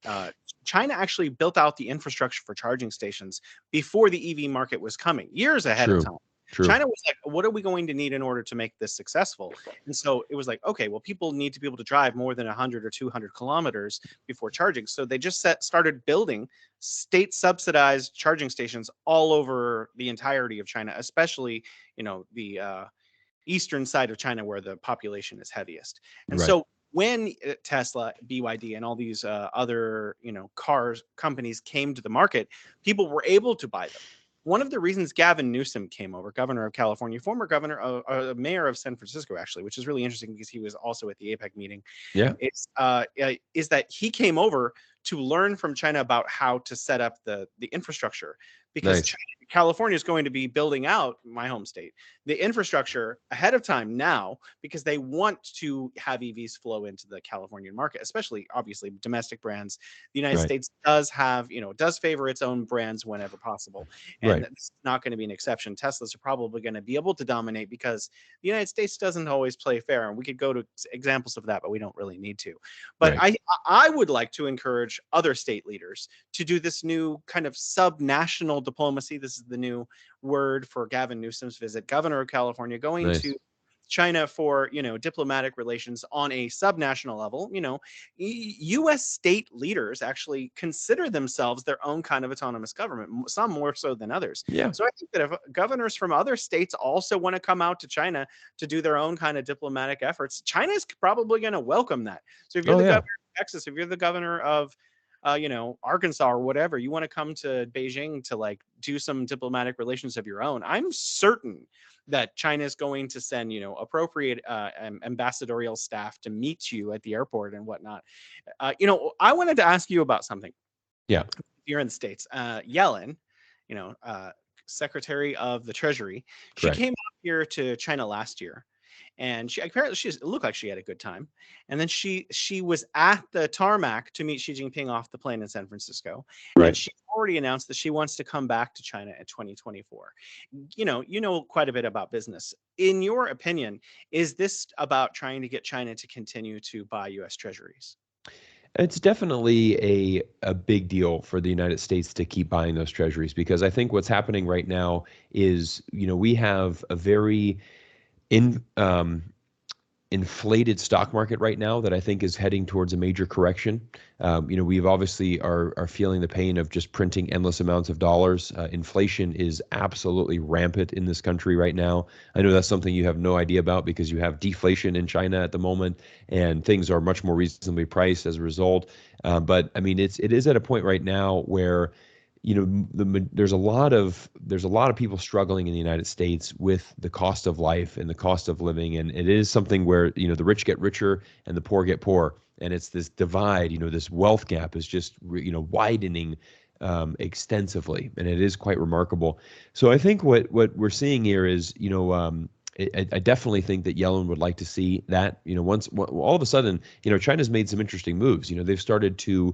China actually built out the infrastructure for charging stations before the EV market was coming, years ahead of True. time. True. China was like, what are we going to need in order to make this successful? And so it was like, okay, well, people need to be able to drive more than 100 or 200 kilometers before charging. So they just started building state subsidized charging stations all over the entirety of China, especially, the eastern side of China where the population is heaviest. And Right. so when Tesla, BYD, and all these other cars companies came to the market, people were able to buy them. One of the reasons Gavin Newsom came over, governor of California, former governor, mayor of San Francisco, actually, which is really interesting because he was also at the APEC meeting, Yeah. is that he came over to learn from China about how to set up the infrastructure because Nice. California is going to be building out my home state the infrastructure ahead of time now because they want to have EVs flow into the Californian market, especially obviously domestic brands. The United Right. States does have, does favor its own brands whenever possible. And Right. this is not going to be an exception. Teslas are probably going to be able to dominate because the United States doesn't always play fair. And we could go to examples of that, but we don't really need to. But Right. I would like to encourage other state leaders to do this new kind of sub-national diplomacy. This is the new word for Gavin Newsom's visit, governor of California, going to Nice. China for diplomatic relations on a subnational level. U.S. state leaders actually consider themselves their own kind of autonomous government, some more so than others. Yeah. So I think that if governors from other states also want to come out to China to do their own kind of diplomatic efforts, China is probably going to welcome that. So if you're Oh the yeah. governor of Texas, if you're the governor of Arkansas or whatever, you want to come to Beijing to like do some diplomatic relations of your own. I'm certain that China is going to send, appropriate ambassadorial staff to meet you at the airport and whatnot. I wanted to ask you about something. Yeah. Here in the States, Yellen, you know, uh, Secretary of the Treasury, she Correct. came out here to China last year, and she apparently it looked like she had a good time. And then she was at the tarmac to meet Xi Jinping off the plane in San Francisco, and Right. she already announced that she wants to come back to China in 2024. You know quite a bit about business. In your opinion, is this about trying to get China to continue to buy U.S. treasuries? It's definitely a big deal for the United States to keep buying those treasuries because I think what's happening right now is, we have a very in inflated stock market right now that I think is heading towards a major correction. We've obviously are feeling the pain of just printing endless amounts of dollars. Inflation is absolutely rampant in this country right now. I know that's something you have no idea about because you have deflation in China at the moment, and things are much more reasonably priced as a result. But I mean, it is at a point right now where there's a lot of people struggling in the United States with the cost of life and the cost of living, and it is something where the rich get richer and the poor get poor, and it's this divide. This wealth gap is just widening extensively, and it is quite remarkable. So I think what we're seeing here is I definitely think that Yellen would like to see that, once all of a sudden, China's made some interesting moves. They've started to,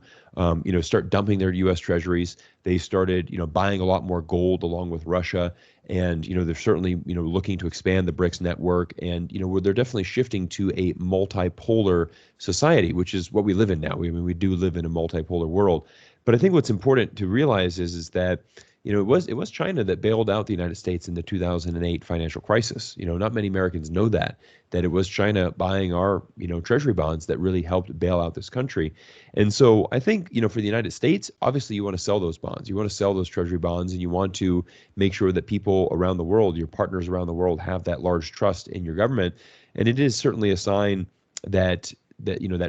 start dumping their U.S. treasuries. They started, buying a lot more gold along with Russia. And, they're certainly, looking to expand the BRICS network. And, where they're definitely shifting to a multipolar society, which is what we live in now. We do live in a multipolar world. But I think what's important to realize is that it was China that bailed out the United States in the 2008 financial crisis. Not many Americans know that it was China buying our, treasury bonds that really helped bail out this country. And so I think, for the United States, obviously you want to sell those bonds. You want to sell those treasury bonds, and you want to make sure that people around the world, your partners around the world, have that large trust in your government. And it is certainly a sign that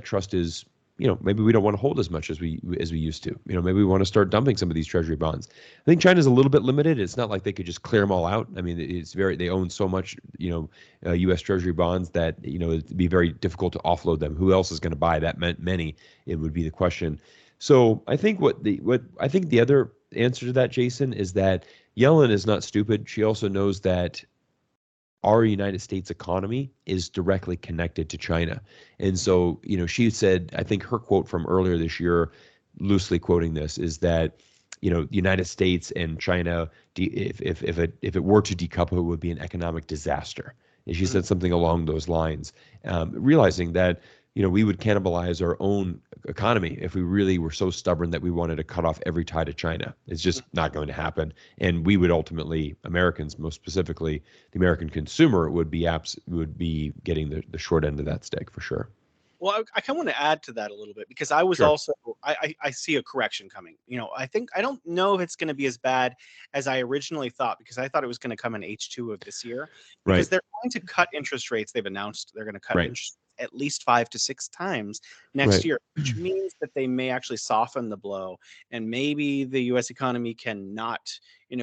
trust is, maybe we don't want to hold as much as we used to. Maybe we want to start dumping some of these treasury bonds. I think China's a little bit limited. It's not like they could just clear them all out. I mean, they own so much, U.S. treasury bonds that, it'd be very difficult to offload them. Who else is going to buy that many? It would be the question. So I think the other answer to that, Jason, is that Yellen is not stupid. She also knows that our United States economy is directly connected to China. And so, she said, I think her quote from earlier this year, loosely quoting this, is that, the United States and China, if it were to decouple, it would be an economic disaster. And she said something along those lines, realizing that, we would cannibalize our own economy if we really were so stubborn that we wanted to cut off every tie to China. It's just not going to happen. And we would ultimately, Americans, most specifically, the American consumer would be getting the short end of that stick for sure. Well, I kind of want to add to that a little bit because I was Sure. also I see a correction coming. I don't know if it's going to be as bad as I originally thought, because I thought it was going to come in H2 of this year, because Right. they're going to cut interest rates. They've announced they're going to cut Right. interest at least 5 to 6 times next Right. year, which means that they may actually soften the blow, and maybe the U.S. economy cannot,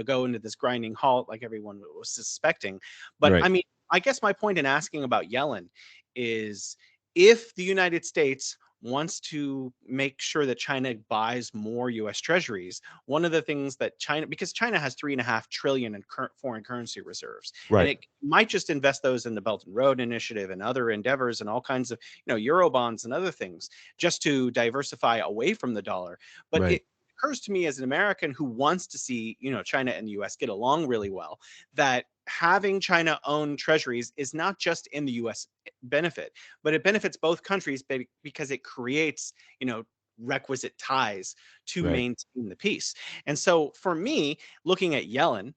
go into this grinding halt like everyone was suspecting. But I Right. mean, I guess my point in asking about Yellen is, if the United States wants to make sure that China buys more US treasuries, one of the things that because China has 3.5 trillion in current foreign currency reserves, and Right. it might just invest those in the Belt and Road Initiative and other endeavors and all kinds of, Euro bonds and other things, just to diversify away from the dollar. But Right. it occurs to me, as an American who wants to see, China and the US get along really well, that having China own treasuries is not just in the US benefit, but it benefits both countries because it creates, requisite ties to Right. maintain the peace. And so for me, looking at Yellen,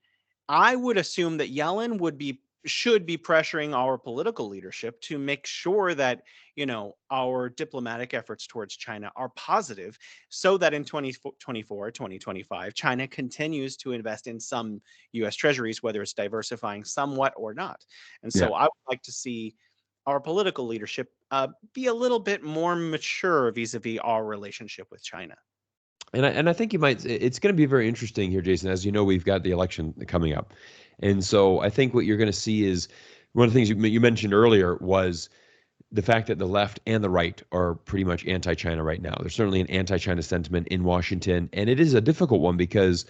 I would assume that Yellen should be pressuring our political leadership to make sure that, our diplomatic efforts towards China are positive, so that in 2024, 2025, China continues to invest in some US treasuries, whether it's diversifying somewhat or not. And Yeah. so I would like to see our political leadership be a little bit more mature vis-a-vis our relationship with China. And I think it's going to be very interesting here, Jason. As you know, we've got the election coming up. And so I think what you're going to see is one of the things you mentioned earlier was the fact that the left and the right are pretty much anti-China right now. There's certainly an anti-China sentiment in Washington, and it is a difficult one because,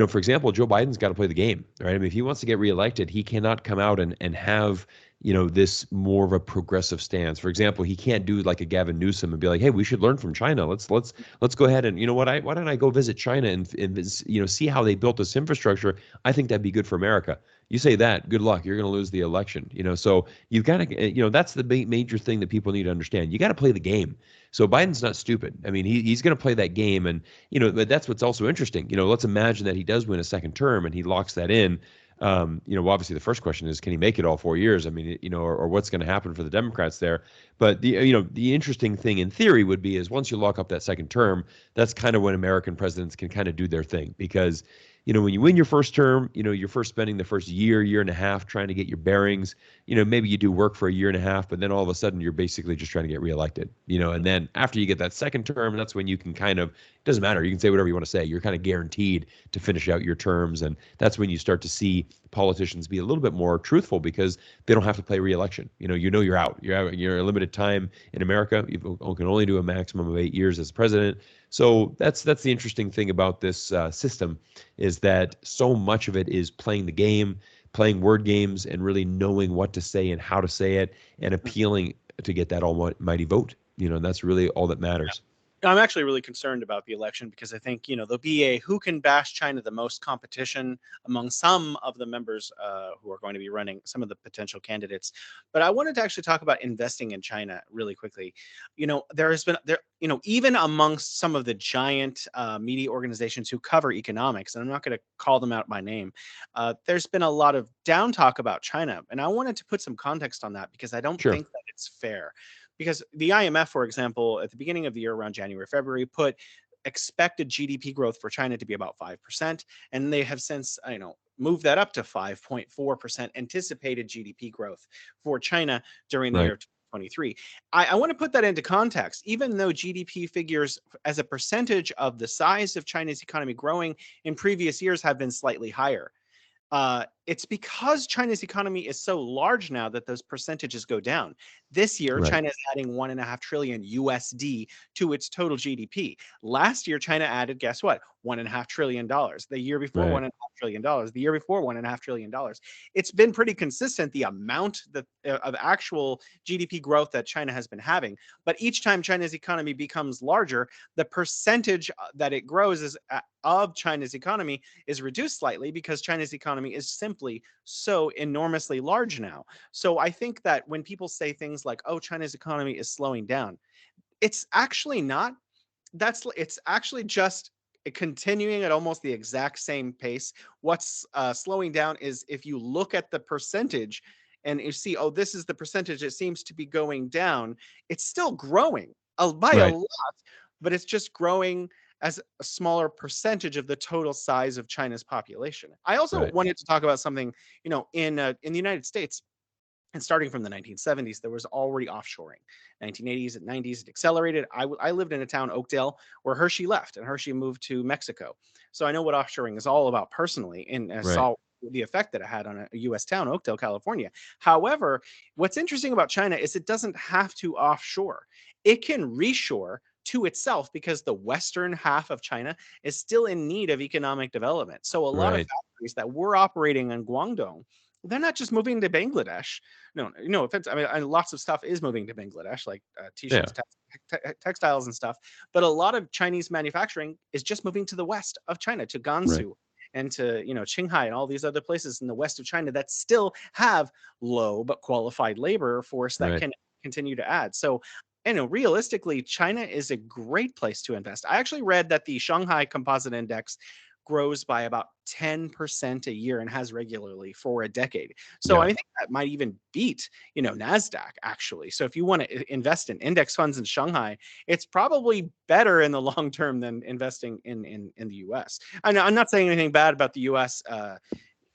for example, Joe Biden's got to play the game, right? I mean, if he wants to get reelected, he cannot come out and have, this more of a progressive stance. For example, he can't do like a Gavin Newsom and be like, "Hey, we should learn from China. Let's go ahead and why don't I go visit China and see how they built this infrastructure? I think that'd be good for America." You say that, good luck. You're going to lose the election. So you've got to, that's the major thing that people need to understand. You got to play the game. So Biden's not stupid. I mean, he's going to play that game, and but that's what's also interesting. Let's imagine that he does win a second term and he locks that in. Obviously the first question is, can he make it all 4 years? I mean, or what's going to happen for the Democrats there? But the interesting thing in theory would be is once you lock up that second term, that's kind of when American presidents can kind of do their thing because when you win your first term, you're first spending the first year and a half trying to get your bearings. Maybe you do work for a year and a half, but then all of a sudden you're basically just trying to get reelected. And then after you get that second term, that's when you can kind of, it doesn't matter. You can say whatever you want to say. You're kind of guaranteed to finish out your terms. And that's when you start to see politicians be a little bit more truthful because they don't have to play reelection. You're out. You're a limited time in America. You can only do a maximum of 8 years as president. So that's the interesting thing about this system is that so much of it is playing the game, playing word games, and really knowing what to say and how to say it, and appealing to get that almighty vote. And that's really all that matters. I'm actually really concerned about the election because I think, there'll be a who can bash China the most competition among some of the members who are going to be running, some of the potential candidates. But I wanted to actually talk about investing in China really quickly. There has been even amongst some of the giant media organizations who cover economics, and I'm not going to call them out by name, there's been a lot of down talk about China. And I wanted to put some context on that because I don't think that it's fair. Because the IMF, for example, at the beginning of the year, around January, February, put expected GDP growth for China to be about 5%. And they have since, moved that up to 5.4% anticipated GDP growth for China during the year 2023. I want to put that into context. Even though GDP figures as a percentage of the size of China's economy growing in previous years have been slightly higher. It's because China's economy is so large now that those percentages go down. This year, China is adding $1.5 trillion USD to its total GDP. Last year, China added, guess what? $1.5 trillion. The year before, $1.5 trillion. The year before, $1.5 trillion. It's been pretty consistent, the amount of actual GDP growth that China has been having. But each time China's economy becomes larger, the percentage that it grows of China's economy is reduced slightly because China's economy is simply so enormously large now. So I think that when people say things like, oh, China's economy is slowing down, it's actually not. It's actually just continuing at almost the exact same pace. What's slowing down is if you look at the percentage and you see, oh, this is the percentage, it seems to be going down. It's still growing by a lot, but it's just growing as a smaller percentage of the total size of China's population. I also wanted to talk about something, in the United States, and starting from the 1970s, there was already offshoring. 1980s and 90s, it accelerated. I lived in a town, Oakdale, where Hershey left, and Hershey moved to Mexico. So I know what offshoring is all about personally, and I saw the effect that it had on a U.S. town, Oakdale, California. However, what's interesting about China is it doesn't have to offshore. It can reshore to itself because the western half of China is still in need of economic development. So a lot of factories that were operating in Guangdong, they're not just moving to Bangladesh. No offense. I mean, lots of stuff is moving to Bangladesh, like t-shirts, textiles and stuff. But a lot of Chinese manufacturing is just moving to the west of China, to Gansu and to, Qinghai and all these other places in the west of China that still have low but qualified labor force that can continue to add. So, realistically, China is a great place to invest. I actually read that the Shanghai Composite Index grows by about 10% a year and has regularly for a decade. So I think that might even beat, NASDAQ actually. So if you want to invest in index funds in Shanghai, it's probably better in the long term than investing in the US. I'm not saying anything bad about the US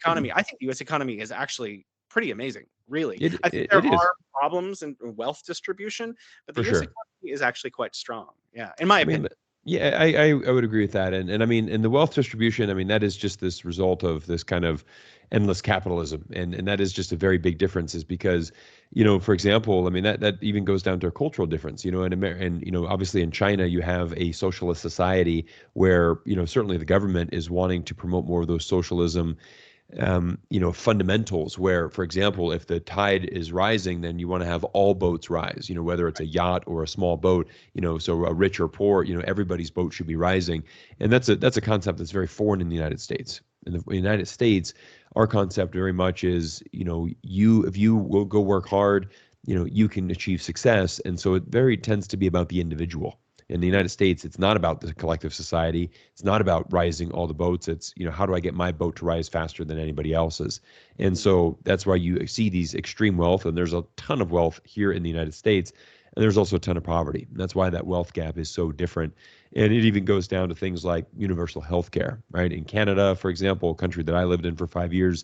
economy. I think the US economy is actually pretty amazing, really. I think there are problems in wealth distribution, but the US economy is actually quite strong. Yeah, in my opinion. Yeah, I would agree with that. And I mean, in the wealth distribution, I mean, that is just this result of this kind of endless capitalism. And that is just a very big difference is because, for example, I mean, that even goes down to a cultural difference, in America, and, obviously in China, you have a socialist society where, certainly the government is wanting to promote more of those socialism fundamentals where, for example, if the tide is rising, then you want to have all boats rise, whether it's a yacht or a small boat, so a rich or poor, everybody's boat should be rising. And that's a concept that's very foreign in the United States. In the United States, our concept very much is, if you will go work hard, you can achieve success. And so it very tends to be about the individual. In the United States, it's not about the collective society. It's not about rising all the boats. It's, how do I get my boat to rise faster than anybody else's? And so that's why you see these extreme wealth, and there's a ton of wealth here in the United States, and there's also a ton of poverty. And that's why that wealth gap is so different. And it even goes down to things like universal health care, right? In Canada, for example, a country that I lived in for 5 years,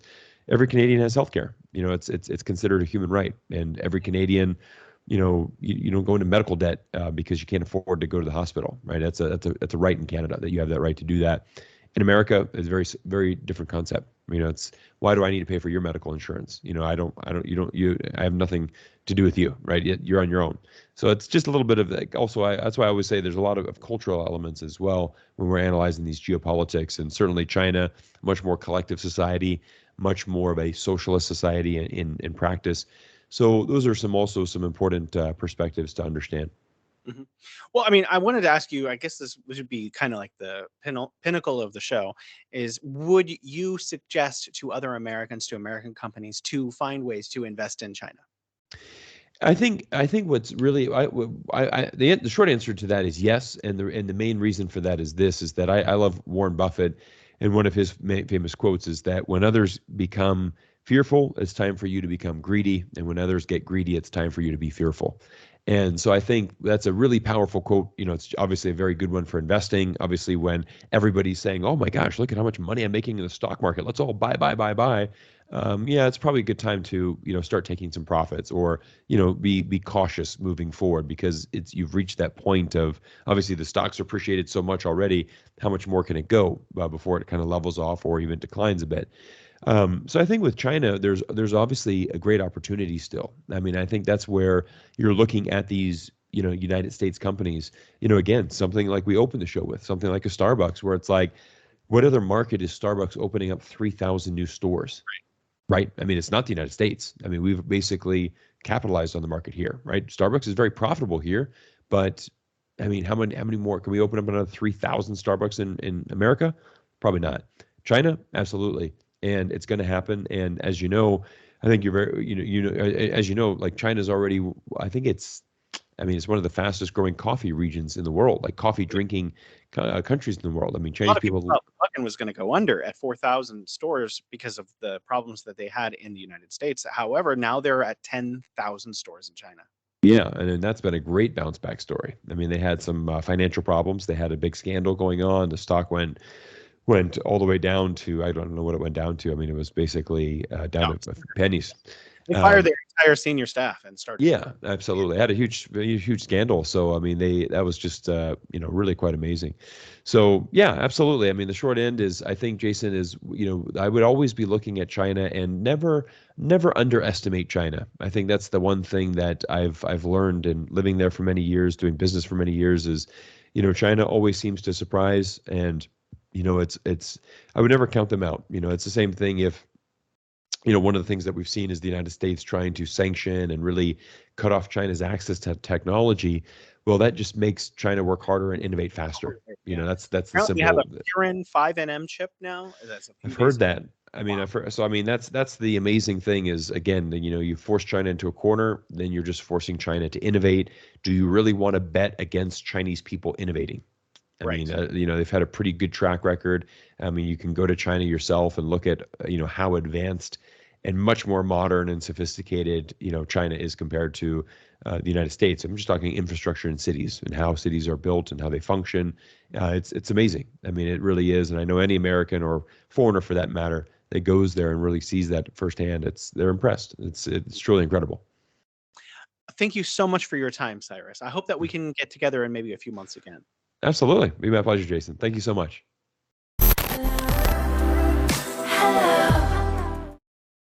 every Canadian has health care. It's considered a human right, and every Canadian, you don't go into medical debt because you can't afford to go to the hospital, right? That's a right in Canada, that you have that right to do that. In America, it's a very, very different concept. It's, why do I need to pay for your medical insurance? I have nothing to do with you, right? You're on your own. So it's just a little bit of like, also, that's why I always say there's a lot of cultural elements as well when we're analyzing these geopolitics. And certainly China, much more collective society, much more of a socialist society in practice. So those are some important perspectives to understand. Mhm. Well, I mean, I wanted to ask you, I guess this would be kind of like the pinnacle of the show, is would you suggest to other Americans, to American companies, to find ways to invest in China? I think what's really the short answer to that is yes, and the main reason for that is that I love Warren Buffett, and one of his famous quotes is that when others become fearful, it's time for you to become greedy, and when others get greedy, it's time for you to be fearful. And so I think that's a really powerful quote. It's obviously a very good one for investing. Obviously, when everybody's saying, "Oh my gosh, look at how much money I'm making in the stock market. Let's all buy, buy, buy, buy." Yeah, it's probably a good time to start taking some profits, or be cautious moving forward, because you've reached that point of, obviously the stocks are appreciated so much already. How much more can it go before it kind of levels off or even declines a bit? So I think with China, there's obviously a great opportunity still. I mean, I think that's where you're looking at these, United States companies. Again, something like we opened the show with, something like a Starbucks, where it's like, what other market is Starbucks opening up 3,000 new stores? Right? I mean, it's not the United States. I mean, we've basically capitalized on the market here, right? Starbucks is very profitable here, but I mean, how many more can we open up another 3,000 Starbucks in America? Probably not. China, absolutely, and it's going to happen. And as you know, I think you're very, as you know, like China's already. I think it's one of the fastest growing coffee regions in the world, like coffee drinking countries in the world. I mean, A lot Chinese of people people. thought Luckin was going to go under at 4,000 stores because of the problems that they had in the United States. However, now they're at 10,000 stores in China. Yeah, and then that's been a great bounce back story. I mean, they had some financial problems. They had a big scandal going on. The stock went all the way down to, I don't know what it went down to. I mean, it was basically down No, to pennies. they fired Um, their entire senior staff and started. yeah, absolutely. Had a huge scandal. So I mean, that was just really quite amazing. So yeah, absolutely. I mean, the short end is, I think, Jason, is, I would always be looking at China, and never underestimate China. I think that's the one thing that I've learned in living there for many years, doing business for many years, is, China always seems to surprise. And it's I would never count them out. It's the same thing if, one of the things that we've seen is the United States trying to sanction and really cut off China's access to technology. Well, that just makes China work harder and innovate faster. Yeah. That's the Apparently, they have simple. a Kirin 5nm chip now. That's a I've few days heard ago. that. I mean, Wow. I've heard, so I mean, that's the amazing thing is, again, that, you force China into a corner, then you're just forcing China to innovate. Do you really want to bet against Chinese people innovating? I Right. mean, they've had a pretty good track record. I mean, you can go to China yourself and look at, how advanced and much more modern and sophisticated, China is compared to the United States. I'm just talking infrastructure in cities and how cities are built and how they function. It's amazing. I mean, it really is. And I know any American or foreigner, for that matter, that goes there and really sees that firsthand, they're impressed. It's truly incredible. Thank you so much for your time, Cyrus. I hope that we can get together in maybe a few months again. Absolutely. Be my pleasure, Jason. Thank you so much.